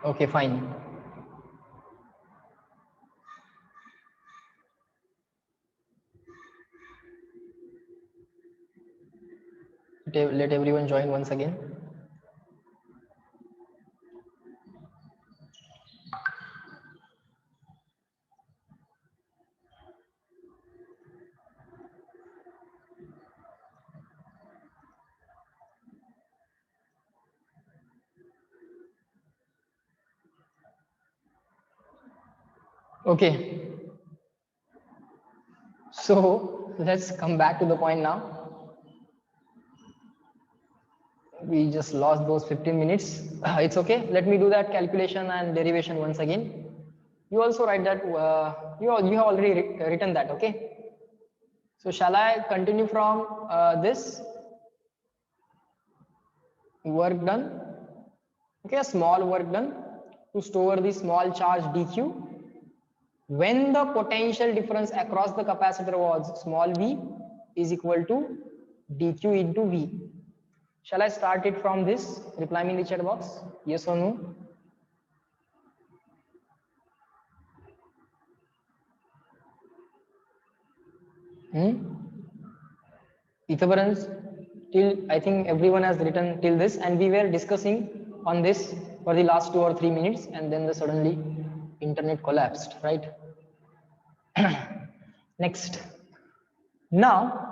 Okay, fine. Let everyone join once again. Okay, so let's come back to the point now. We just lost those 15 minutes. It's okay. Let me do that calculation and derivation once again. You also write that, you have already written that, okay? So shall I continue from this work done? Okay, a small work done to store the small charge dq when the potential difference across the capacitor was small v is equal to dq into v. Shall I start it from this? Reply me in the chat box. Yes or no? Etherburns, till I think everyone has written till this, and we were discussing on this for the last 2 or 3 minutes, and then suddenly internet collapsed, right? Next. Now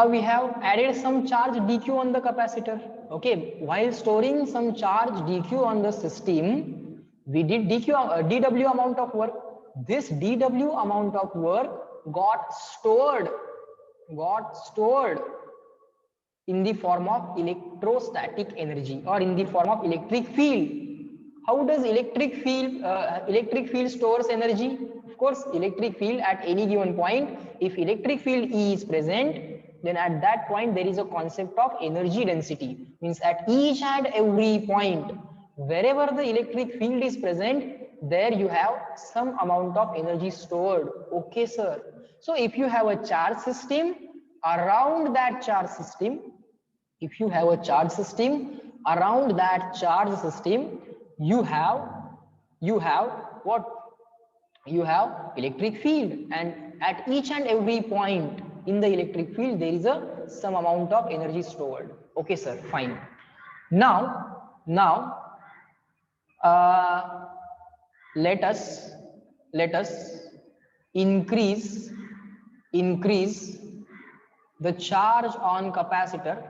we have added some charge dq on the capacitor. Okay, while storing some charge dq on the system, we did dw amount of work. This dw amount of work got stored in the form of electrostatic energy or in the form of electric field. How does electric field stores energy? Of course, electric field at any given point, if electric field E is present, then at that point there is a concept of energy density. Means at each and every point, wherever the electric field is present, there you have some amount of energy stored. Okay, sir. So if you have a charge system, around that charge system, if you have a charge system, around that charge system, you have what? You have electric field, and at each and every point in the electric field there is a some amount of energy stored. Okay, sir, fine. Now let us increase the charge on capacitor.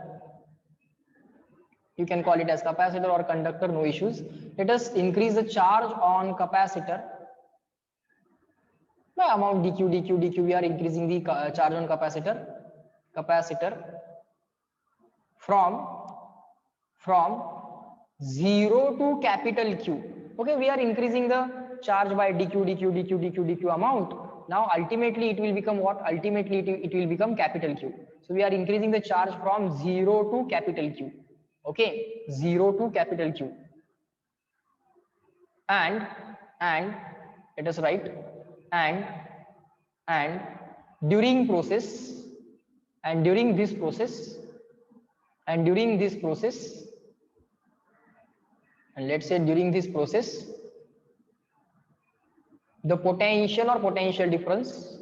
You can call it as capacitor or conductor, no issues. Let us increase the charge on capacitor by amount dq. We are increasing the charge on capacitor from 0 to capital Q. Okay, we are increasing the charge by dq amount. Now ultimately it will become what? Ultimately it will become capital Q. So we are increasing the charge from 0 to capital Q. Okay, 0 to capital Q. And let us write and during process and during this process and let's say during this process, the potential or potential difference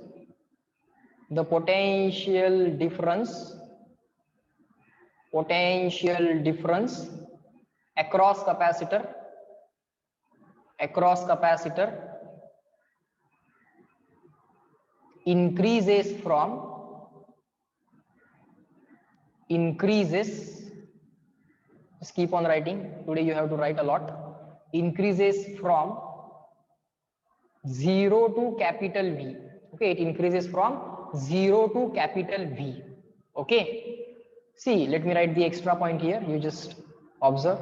across capacitor increases just keep on writing. Today you have to write a lot. Increases from 0 to capital V. Okay, it increases from 0 to capital V. Okay, see, let me write the extra point here. You just observe.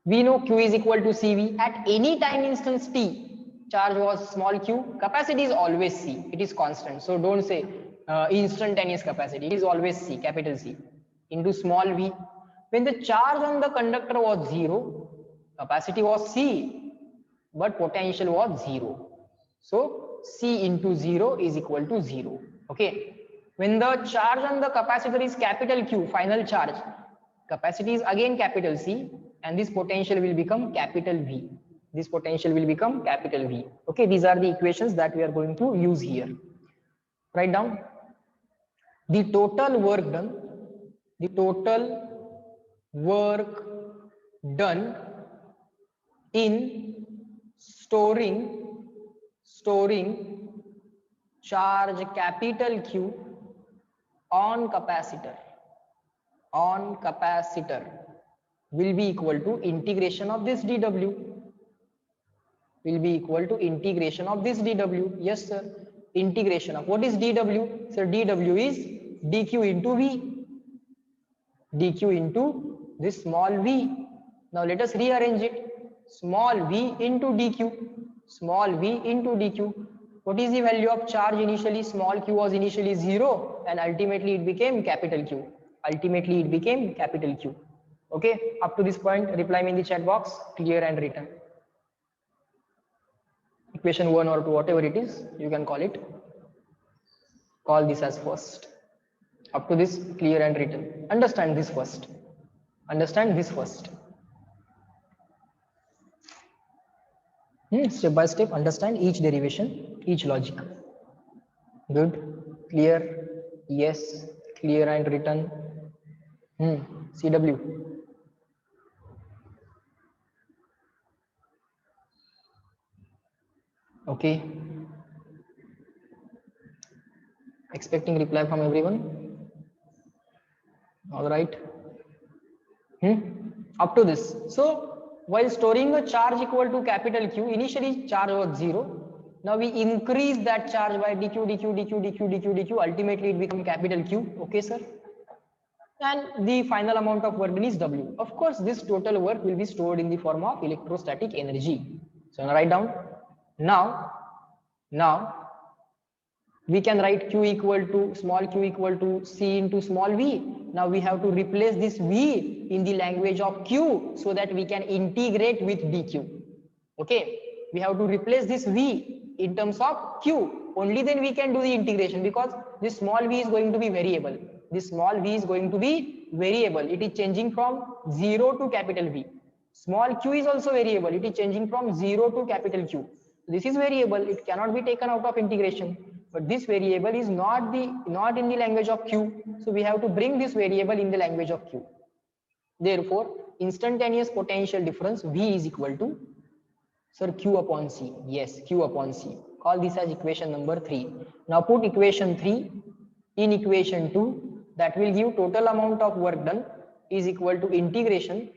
We know Q is equal to CV. At any time instance T, charge was small q, capacity is always C, it is constant. So don't say instantaneous capacity, it is always C, capital C, into small v. When the charge on the conductor was 0, capacity was C, but potential was 0. So C into 0 is equal to 0. Okay. When the charge on the capacitor is capital Q, final charge, capacity is again capital C, and this potential will become capital V. This potential will become capital V. Okay, these are the equations that we are going to use here. Write down the total work done. The total work done in storing charge capital Q on capacitor will be equal to integration of this dW, will be equal to integration of this dW. Yes sir, integration of what is dW? Sir, dW is dq into V, dq into this small v. Now let us rearrange it. Small v into dq, small v into dq. What is the value of charge initially? Small q was initially 0 and ultimately it became capital Q. Ultimately it became capital Q. Okay, up to this point, reply me in the chat box, clear and written. Equation 1 or 2, whatever it is, you can call it. Call this as first. Up to this, clear and written. Understand this first. Understand this first. Step by step, understand each derivation, each logic. Good, clear, yes, clear and written. CW. Okay. Expecting reply from everyone. All right. Up to this. So while storing a charge equal to capital Q, initially charge was 0. Now we increase that charge by dq. Ultimately it becomes capital Q. Okay, sir. And the final amount of work done is W. Of course, this total work will be stored in the form of electrostatic energy. So now write down. Now we can write Q equal to small q equal to C into small v. Now we have to replace this V in the language of Q so that we can integrate with dq. Okay, we have to replace this V in terms of Q. Only then we can do the integration, because this small v is going to be variable. This small v is going to be variable. It is changing from 0 to capital V. Small q is also variable. It is changing from 0 to capital Q. This is variable. It cannot be taken out of integration. But this variable is not in the language of Q. So we have to bring this variable in the language of Q. Therefore, instantaneous potential difference V is equal to, sir, Q upon C. Yes, Q upon C. Call this as equation number 3. Now put equation 3 in equation 2. That will give total amount of work done is equal to integration.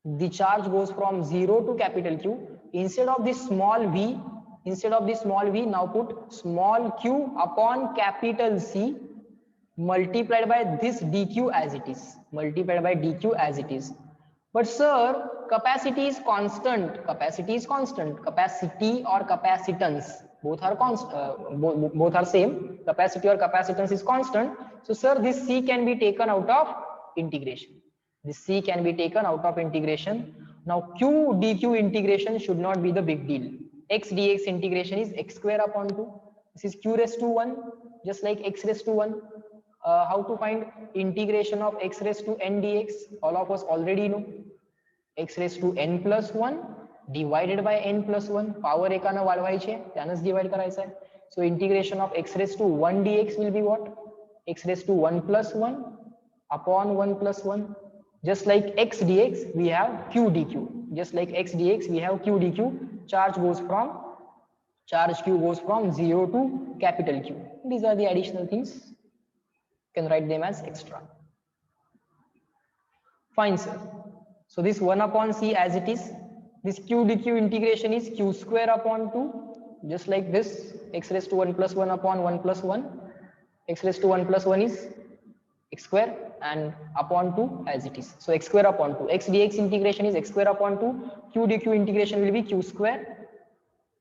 The charge goes from 0 to capital Q. Instead of this small v, now put small q upon capital C multiplied by this dq as it is. Multiplied by dq as it is. But sir, capacity is constant. Capacity is constant. Capacity or capacitance, both are constant. Both are same. Capacity or capacitance is constant. So sir, this C can be taken out of integration. This C can be taken out of integration. Now Q dq integration should not be the big deal. X dx integration is x square upon 2. This is q raised to 1, just like x raised to 1. How to find integration of x raised to n dx? All of us already know. X raised to n plus 1 divided by n plus 1. Power एकाने वाढवायचे, त्यानंच divide करायचं आहे. So integration of x raised to 1 dx will be what? X raised to 1 plus 1 upon 1 plus 1. Just like x dx, we have q dq. Just like x dx, we have q dq. Charge q goes from 0 to capital Q. These are the additional things. You can write them as extra. Fine, sir. So this 1 upon C as it is. This q dq integration is q square upon 2. Just like this, x raised to 1 plus 1 upon 1 plus 1. X raised to 1 plus 1 is x square and upon 2 as it is. So x square upon 2. X dx integration is x square upon 2. Q dq integration will be q square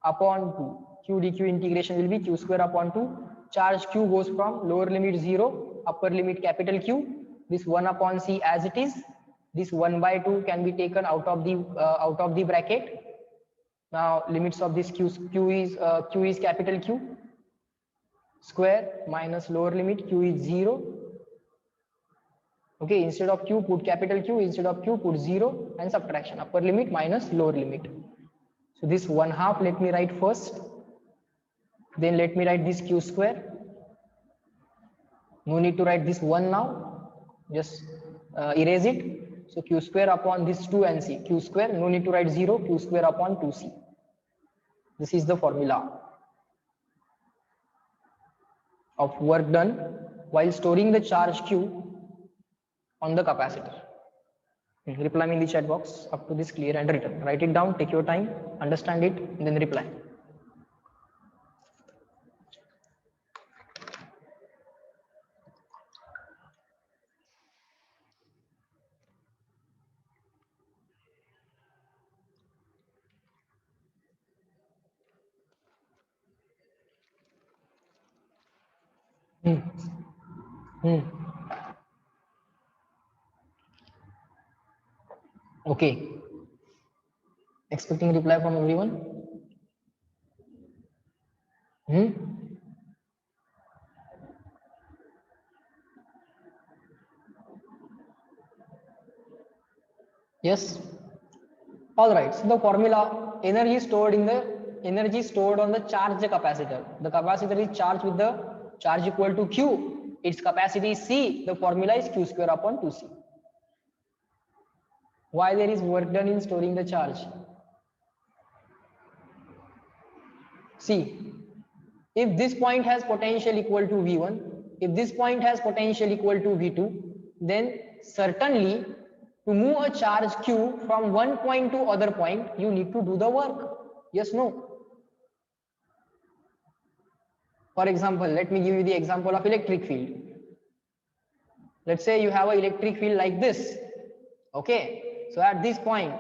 upon 2. Q dq integration will be q square upon 2. Charge q goes from lower limit 0, upper limit capital Q. This 1 upon C as it is. This 1 by 2 can be taken out of the bracket. Now limits of this q is capital Q square minus lower limit q is 0. Okay, instead of Q, put capital Q, instead of Q, put 0 and subtraction, upper limit minus lower limit. So this 1/2, let me write first. Then let me write this Q square. No need to write this 1 now. Just erase it. So Q square upon this 2 and C. Q square, no need to write 0. Q square upon 2C. This is the formula of work done while storing the charge Q on the capacitor. Reply me in the chat box up to this clear and written. Write it down, take your time, understand it, and then reply. Hmm. Hmm. Okay. Expecting reply from everyone? Hmm? Yes. All right. So the formula, energy stored on the charged capacitor. The capacitor is charged with the charge equal to Q. Its capacity is C. The formula is Q square upon 2C. Why there is work done in storing the charge? See, if this point has potential equal to V1, if this point has potential equal to V2, then certainly to move a charge Q from one point to other point, you need to do the work. Yes, no? For example, let me give you the example of electric field. Let's say you have an electric field like this. Okay, so at this point,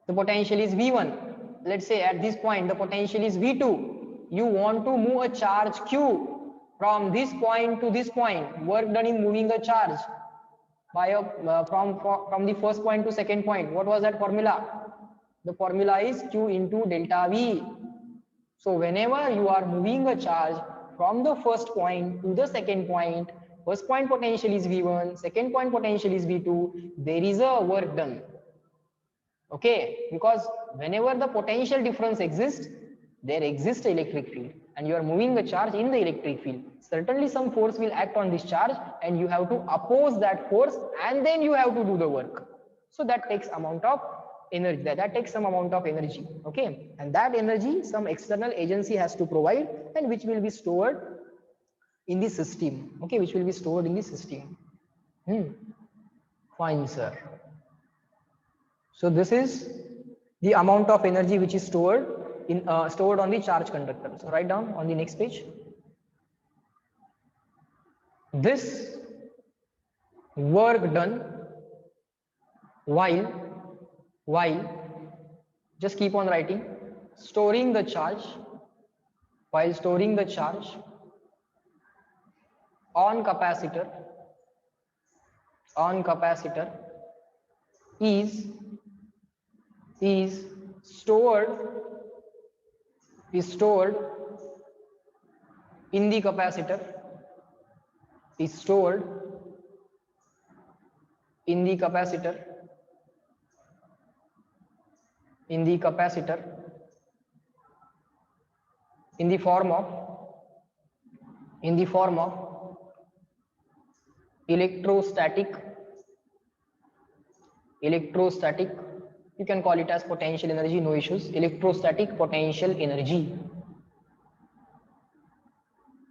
the potential is V1. Let's say at this point, the potential is V2. You want to move a charge Q from this point to this point. Work done in moving a charge by from the first point to second point. What was that formula? The formula is Q into delta V. So whenever you are moving a charge from the first point to the second point, first point potential is V1, second point potential is V2, there is a work done. Okay, because whenever the potential difference exists, there exists electric field and you are moving a charge in the electric field. Certainly some force will act on this charge and you have to oppose that force and then you have to do the work. So that takes amount of energy, that takes some amount of energy. Okay, and that energy some external agency has to provide and which will be stored in the system. Okay, which will be stored in the system. Fine, sir. So this is the amount of energy which is stored on the charge conductor. So write down on the next page. This work done while just keep on writing, storing the charge, while storing the charge on capacitor is stored in the capacitor, is stored in the capacitor in the form of electrostatic, you can call it as potential energy, no issues, electrostatic potential energy.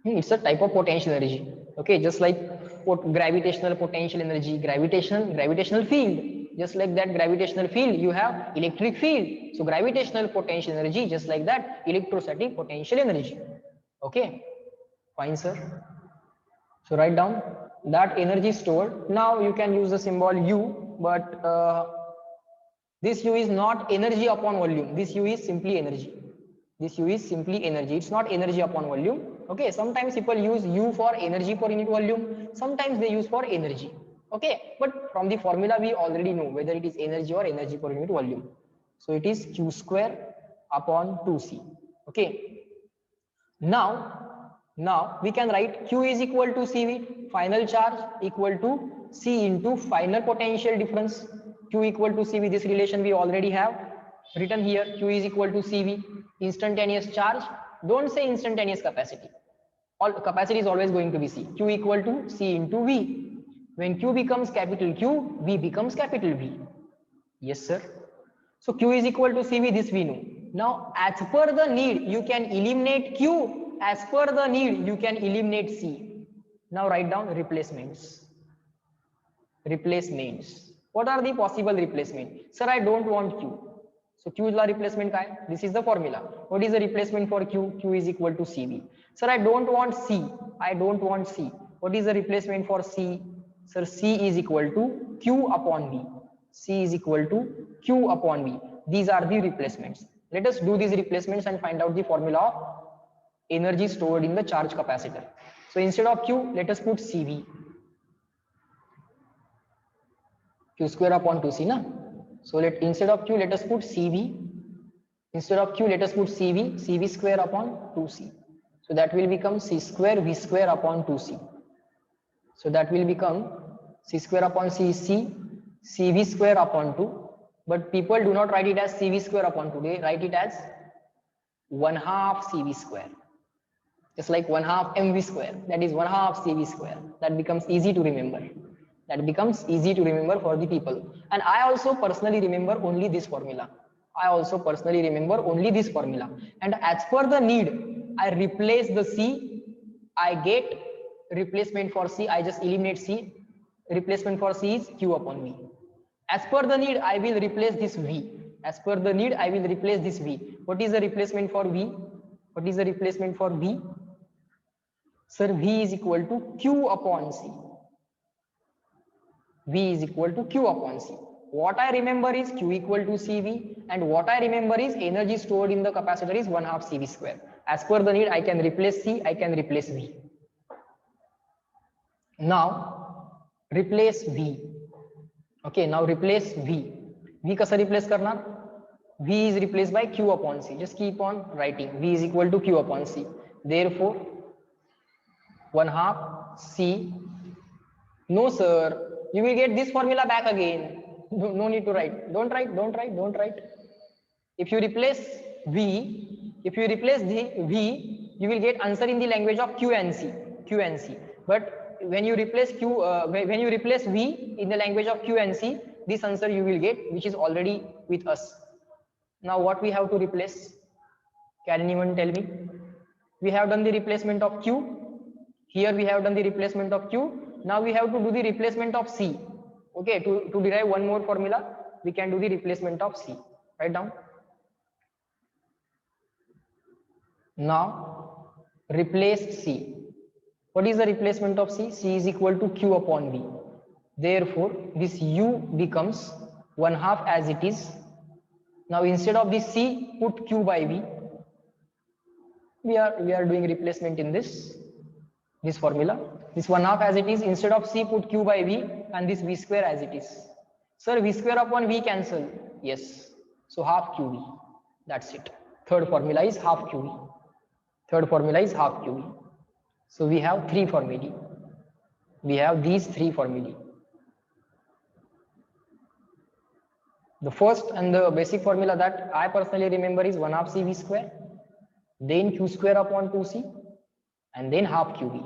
It's a type of potential energy. Okay, just like gravitational potential energy, gravitational field, just like that gravitational field you have electric field. So gravitational potential energy, just like that electrostatic potential energy. Okay, fine, sir. So write down that energy stored. Now you can use the symbol U, but this U is not energy upon volume. This U is simply energy. It's not energy upon volume. Okay, sometimes people use U for energy per unit volume. Sometimes they use for energy. Okay, but from the formula we already know whether it is energy or energy per unit volume. So it is Q square upon 2C. Okay. Now Now we can write Q is equal to CV, final charge, equal to C into final potential difference. Q equal to CV, this relation we already have written here. Q is equal to CV, instantaneous charge. Don't say instantaneous capacity. All capacity is always going to be C. Q equal to C into V. When Q becomes capital Q, V becomes capital V. Yes, sir. So Q is equal to CV, this we know. Now, as per the need, you can eliminate Q. As per the need, you can eliminate C. Now write down replacements. Replacements. What are the possible replacement? Sir, I don't want Q. So Q is the replacement guy. This is the formula. What is the replacement for Q? Q is equal to CV. Sir, I don't want C. I don't want C. What is the replacement for C? Sir, C is equal to Q upon V. C is equal to Q upon V. These are the replacements. Let us do these replacements and find out the formula of energy stored in the charge capacitor. So instead of Q, let us put CV. Q square upon 2C, na? So instead of Q, let us put CV. Instead of Q, let us put CV. CV square upon 2C. So that will become C square V square upon 2C. So that will become C square upon C is C, CV square upon 2. But people do not write it as CV square upon 2. They write it as 1/2 CV square. Just like 1/2 MV square. That is 1/2 CV square. That becomes easy to remember. That becomes easy to remember for the people. And I also personally remember only this formula. I also personally remember only this formula. And as per the need, I replace the C. I get replacement for C. I just eliminate C. Replacement for C is Q upon V. As per the need, I will replace this V. As per the need, I will replace this V. What is the replacement for V? What is the replacement for V? Sir, V is equal to Q upon C. V is equal to Q upon C. What I remember is Q equal to CV, and what I remember is energy stored in the capacitor is 1/2 CV square. As per the need, I can replace C, I can replace V. Now replace V. Okay, now replace V. V kasa replace karna? V is replaced by Q upon C. Just keep on writing. V is equal to Q upon C. Therefore, 1/2 C. No, sir. You will get this formula back again. No need to write. Don't write. If you replace V, you will get answer in the language of Q and C. But when you replace V in the language of Q and C, this answer you will get, which is already with us. Now what we have to replace? Can anyone tell me? We have done the replacement of Q. Here we have done the replacement of Q. Now we have to do the replacement of C. Okay, to derive one more formula, we can do the replacement of C. Write down. Now replace C. What is the replacement of C? C is equal to Q upon V. Therefore, this U becomes 1/2 as it is. Now instead of this C, put Q by V. We are doing replacement in this formula. This 1/2 as it is, instead of C, put Q by V, and this V square as it is. Sir, V square upon V cancel. Yes. So 1/2 QV. That's it. Third formula is 1/2 QV. Third formula is 1/2 QV. So we have three formulae. We have these three formulae. The first and the basic formula that I personally remember is 1/2 CV square, then Q square upon 2C, and then 1/2 QV.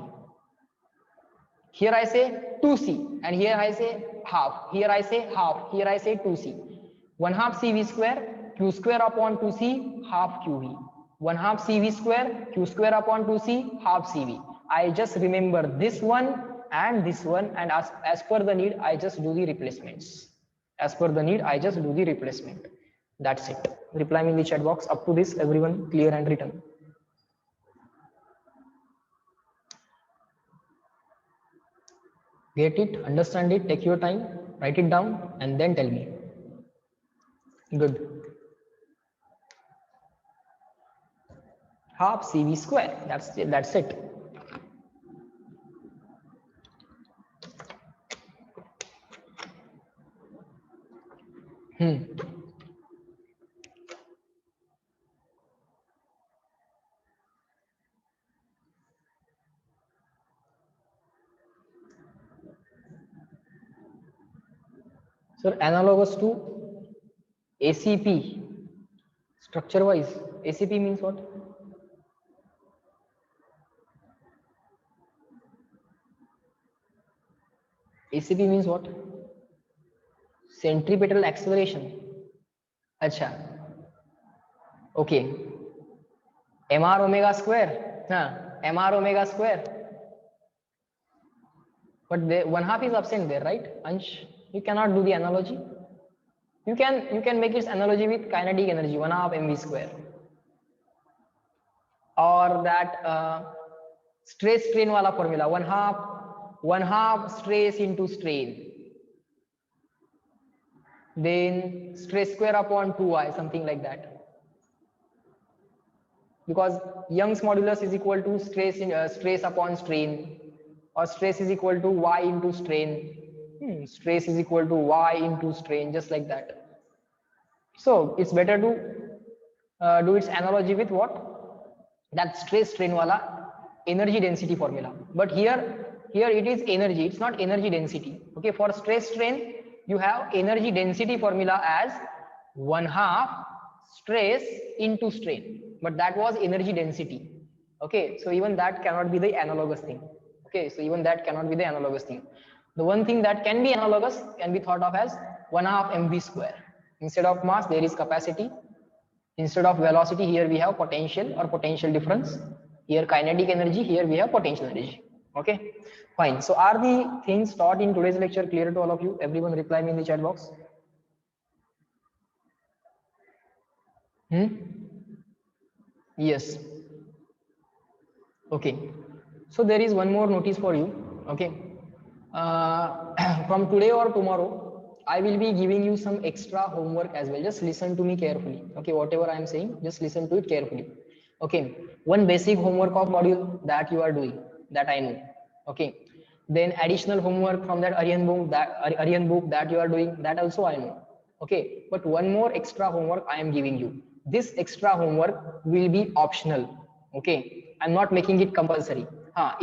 Here I say 2C, and here I say 1/2. Here I say 1/2. Here I say 2C. 1/2 CV square, Q square upon 2C, 1/2 QV. 1/2 CV square, Q square upon 2C, 1/2 CV. I just remember this one and this one, and as per the need, I just do the replacements. As per the need, I just do the replacement. That's it. Reply me in the chat box. Up to this, everyone clear and written. Get it, understand it, take your time, write it down, and then tell me. Good. 1/2 CV square. That's it. Sir, analogous to ACP, structure wise, ACP means what? ACP means what? Centripetal acceleration. Acha. Okay. mr omega square. Mr omega square. But the 1/2 is absent there, right? Ansh, you cannot do the analogy. You can make its analogy with kinetic energy, 1/2 mv square, or that stress strain wala formula, 1/2 stress into strain, then stress square upon 2y, something like that. Because Young's modulus is equal to stress upon strain, or stress is equal to y into strain. Stress is equal to y into strain, just like that. So it's better to do its analogy with what? That stress strain wala energy density formula. But here it is energy, it's not energy density. Okay, for stress strain you have energy density formula as 1/2 stress into strain, but that was energy density. Okay, so even that cannot be the analogous thing. Okay, so even that cannot be the analogous thing. The one thing that can be analogous can be thought of as 1/2 mv square. Instead of mass there is capacity, instead of velocity here we have potential or potential difference, here kinetic energy, here we have potential energy. Okay, fine. So are the things taught in today's lecture clear to all of you? Everyone reply me in the chat box. Yes. Okay, so there is one more notice for you. Okay, from today or tomorrow I will be giving you some extra homework as well. Just listen to me carefully. Okay, whatever I am saying, just listen to it carefully. Okay, one basic homework of module that you are doing, that I know. Okay, then additional homework from that Aryan book that you are doing, that also I know. Okay, but one more extra homework I am giving you. This extra homework will be optional. Okay, I'm not making it compulsory.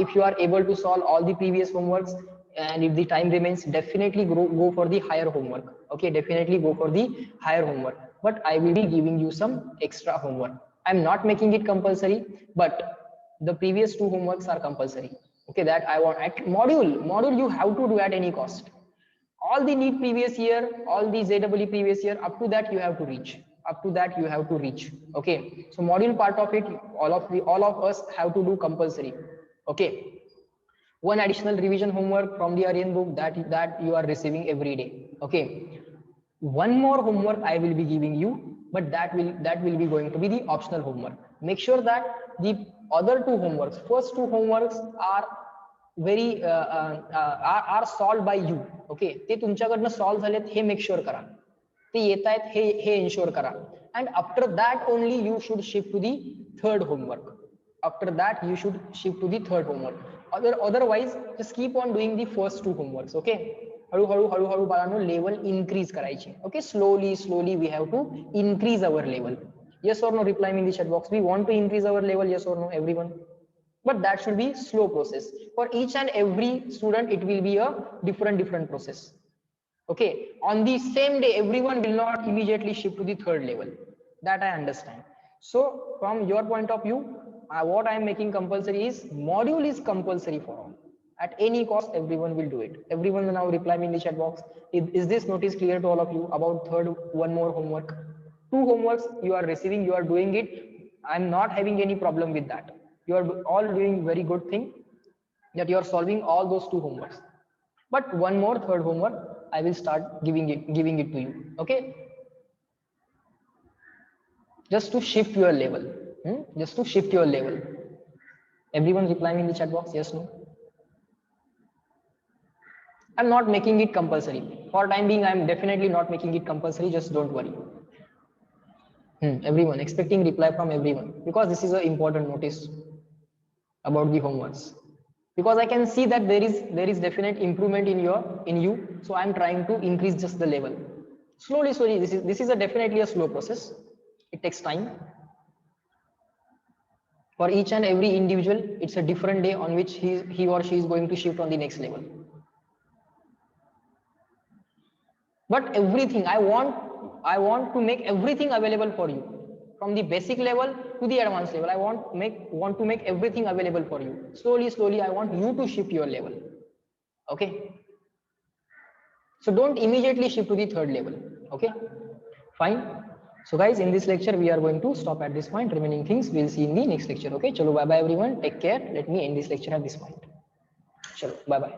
If you are able to solve all the previous homeworks and if the time remains, definitely go for the higher homework. Okay, definitely go for the higher homework, but I will be giving you some extra homework. I'm not making it compulsory, but the previous two homeworks are compulsory. Okay, that I want at module you have to do at any cost. All the NEET previous year, all the JEE previous year, up to that you have to reach. Up to that you have to reach. Okay, so module part of it, all of us have to do compulsory. Okay, one additional revision homework from the Aryan book that you are receiving every day. Okay, one more homework I will be giving you, but that will be going to be the optional homework. Make sure that the other two homeworks, first two homeworks are very are solved by you. Okay, ते तुमच्याकडनं solve झालेत हे make sure करा, ते येत आहेत हे ensure करा, and after that only you should shift to the third homework. After that you should shift to the third homework. Otherwise just keep on doing the first two homeworks. Okay, हळूहळू बाळांनो level increase करायची. Okay, slowly we have to increase our level. Yes or no? Reply me in the chat box. We want to increase our level, yes or no, everyone? But that should be slow process. For each and every student it will be a different process. Okay, on the same day everyone will not immediately shift to the third level, that I understand. So from your point of view, what I am making compulsory is module is compulsory for all. At any cost everyone will do it. Everyone now reply me in the chat box. Is this notice clear to all of you about third one more homework? Two homeworks you are receiving, you are doing it. I'm not having any problem with that. You are all doing very good thing that you are solving all those two homeworks. But one more third homework I will start giving it to you. Okay, just to shift your level. Just to shift your level. Everyone replying in the chat box, yes, no? I'm not making it compulsory. For time being I'm definitely not making it compulsory, just don't worry. Everyone expecting reply from everyone, because this is an important notice about the homeworks, because I can see that there is definite improvement in you, so I'm trying to increase just the level slowly. This is definitely a slow process. It takes time. For each and every individual it's a different day on which he or she is going to shift on the next level. but everything I want to make everything available for you, from the basic level to the advanced level. I want to make everything available for you. Slowly I want you to shift your level. Okay, so don't immediately shift to the third level. Okay, fine. So guys, in this lecture we are going to stop at this point. Remaining things we'll see in the next lecture. Okay, chalo, bye bye everyone, take care. Let me end this lecture at this point. Chalo, bye bye.